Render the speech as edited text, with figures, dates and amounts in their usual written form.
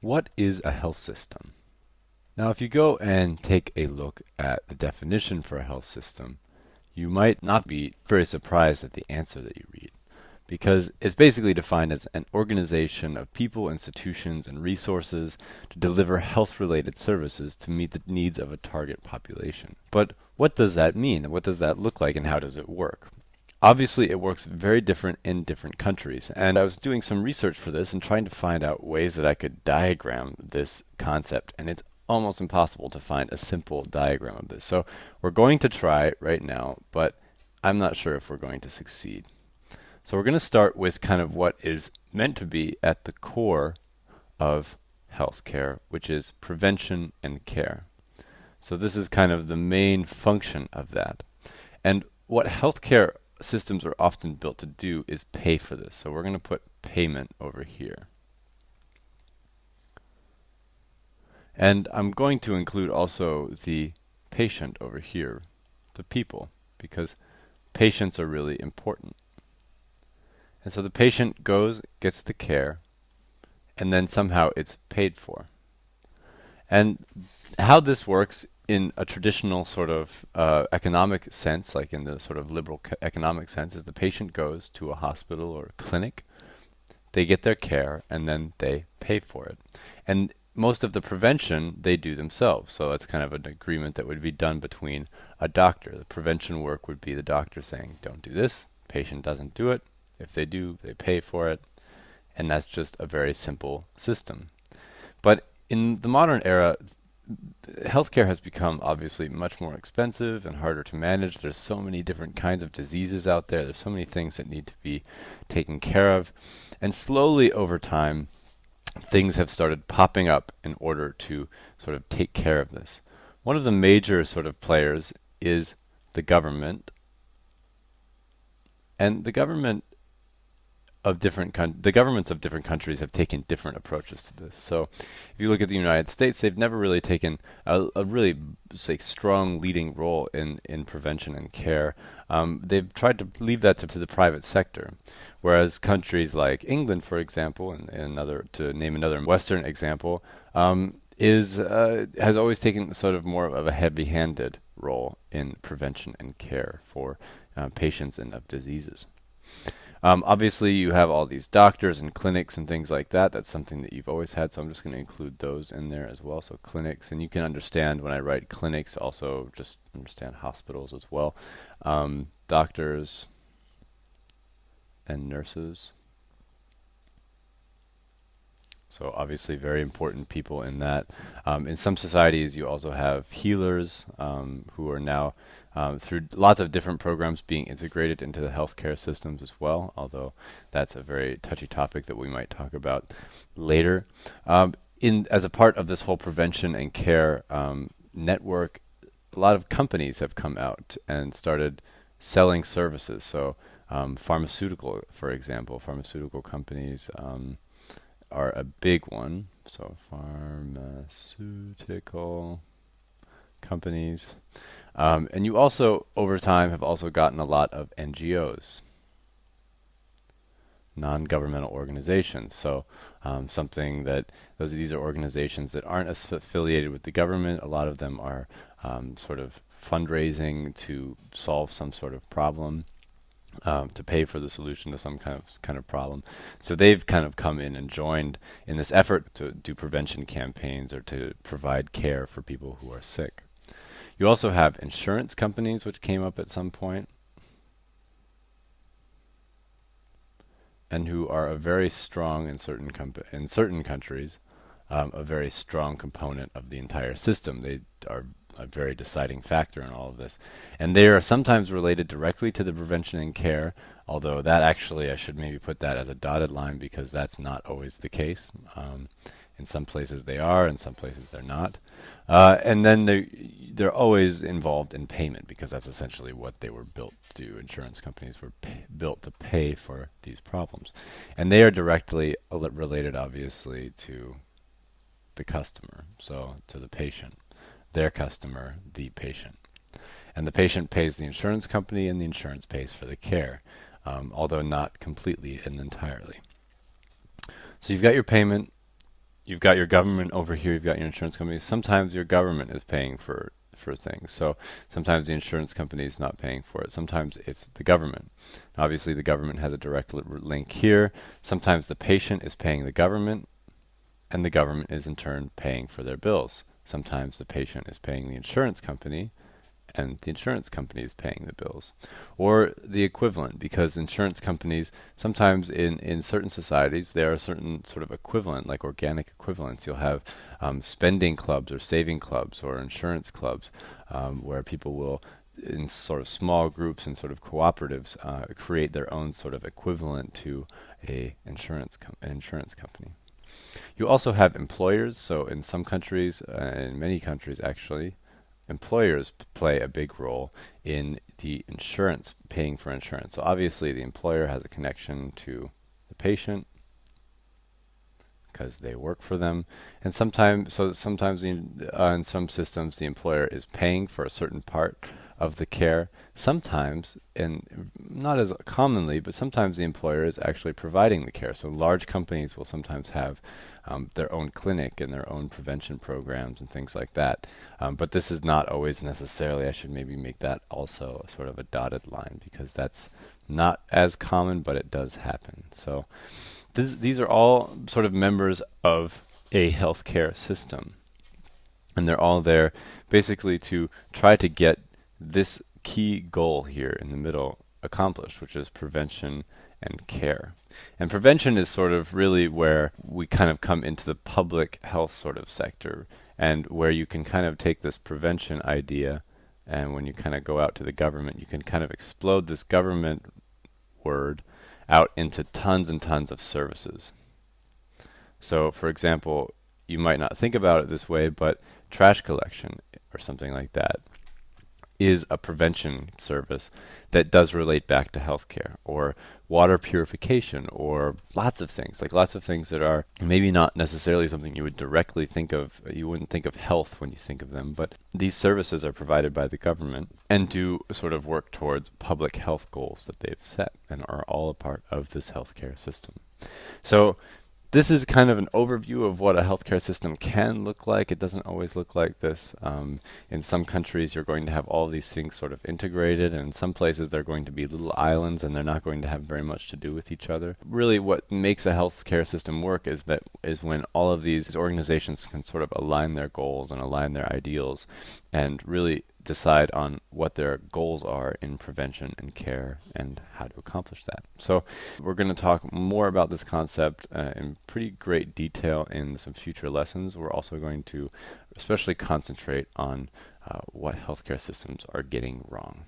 What is a health system? Now, if you go and take a look at the definition for a health system, you might not be very surprised at the answer that you read, because it's basically defined as an organization of people, institutions, and resources to deliver health-related services to meet the needs of a target population. But what does that mean? What does that look like, and how does it work? Obviously, it works very different in different countries, and I was doing some research for this and trying to find out ways that I could diagram this concept, and it's almost impossible to find a simple diagram of this. So we're going to try right now, but I'm not sure if we're going to succeed. So we're going to start with kind of what is meant to be at the core of healthcare, which is prevention and care. So this is kind of the main function of that. And what healthcare systems are often built to do is pay for this. So we're going to put payment over here. And I'm going to include also the patient over here, the people, because patients are really important. And so the patient goes, gets the care, and then somehow it's paid for. And how this works in a traditional sort of economic sense, like in the sort of liberal economic sense, is the patient goes to a hospital or a clinic, they get their care, and then they pay for it. And most of the prevention they do themselves. So that's kind of an agreement that would be done between a doctor. The prevention work would be the doctor saying, don't do this, patient doesn't do it. If they do, they pay for it. And that's just a very simple system. But in the modern era, healthcare has become obviously much more expensive and harder to manage. There's so many different kinds of diseases out there. There's so many things that need to be taken care of. And slowly over time, things have started popping up in order to sort of take care of this. One of the major sort of players is the government. And the governments of different countries have taken different approaches to this. So if you look at the United States, they've never really taken a really, say, strong leading role in prevention and care. They've tried to leave that to the private sector. Whereas countries like England, for example, and another, to name another Western example, has always taken sort of more of a heavy-handed role in prevention and care for patients and of diseases. Obviously, you have all these doctors and clinics and things like that. That's something that you've always had, so I'm just going to include those in there as well. So clinics, and you can understand when I write clinics, also just understand hospitals as well. Doctors and nurses. So obviously very important people in that. In some societies, you also have healers who are now, through lots of different programs, being integrated into the healthcare systems as well, although that's a very touchy topic that we might talk about later. As a part of this whole prevention and care network, a lot of companies have come out and started selling services. So pharmaceutical, for example, pharmaceutical companies are a big one. So pharmaceutical companies. And you also, over time, have also gotten a lot of NGOs, non-governmental organizations. So something that these are organizations that aren't affiliated with the government. A lot of them are sort of fundraising to solve some sort of problem. To pay for the solution to some kind of problem. So they've kind of come in and joined in this effort to do prevention campaigns or to provide care for people who are sick. You also have insurance companies, which came up at some point, and who are a very strong in certain countries, a very strong component of the entire system. They are a very deciding factor in all of this. And they are sometimes related directly to the prevention and care, although that actually, I should maybe put that as a dotted line because that's not always the case. In some places they are, in some places they're not. And then they're always involved in payment because that's essentially what they were built to do. Insurance companies were built to pay for these problems. And they are directly related, obviously, to the customer, so to the patient. Their customer, the patient. And the patient pays the insurance company and the insurance pays for the care, although not completely and entirely. So you've got your payment, you've got your government over here, you've got your insurance company. Sometimes your government is paying for things. So sometimes the insurance company is not paying for it. Sometimes it's the government. Obviously, the government has a direct link here. Sometimes the patient is paying the government, and the government is in turn paying for their bills. Sometimes the patient is paying the insurance company, and the insurance company is paying the bills. Or the equivalent, because insurance companies, sometimes in certain societies, there are certain sort of equivalent, like organic equivalents. You'll have spending clubs or saving clubs or insurance clubs where people will, in sort of small groups and sort of cooperatives, create their own sort of equivalent to an insurance company. You also have employers. So in some countries, in many countries actually, employers play a big role in the insurance, paying for insurance. So obviously the employer has a connection to the patient because they work for them. And sometimes in some systems, the employer is paying for a certain part of the care. Sometimes, and not as commonly, but sometimes the employer is actually providing the care. So large companies will sometimes have their own clinic and their own prevention programs and things like that. But this is not always necessarily, I should maybe make that also sort of a dotted line because that's not as common, but it does happen. So these are all sort of members of a healthcare system. And they're all there basically to try to get this key goal here in the middle accomplished, which is prevention and care. And prevention is sort of really where we kind of come into the public health sort of sector, and where you can kind of take this prevention idea, and when you kind of go out to the government, you can kind of explode this government word out into tons and tons of services. So, for example, you might not think about it this way, but trash collection or something like that is a prevention service that does relate back to healthcare, or water purification, or lots of things that are maybe not necessarily something you would directly think of. You wouldn't think of health when you think of them, but these services are provided by the government and do sort of work towards public health goals that they've set and are all a part of this healthcare system. So this is kind of an overview of what a healthcare system can look like. It doesn't always look like this. In some countries, you're going to have all these things sort of integrated, and in some places, they're going to be little islands, and they're not going to have very much to do with each other. Really, what makes a healthcare system work is when all of these organizations can sort of align their goals and align their ideals, and really decide on what their goals are in prevention and care and how to accomplish that. So we're going to talk more about this concept in pretty great detail in some future lessons. We're also going to especially concentrate on what healthcare systems are getting wrong.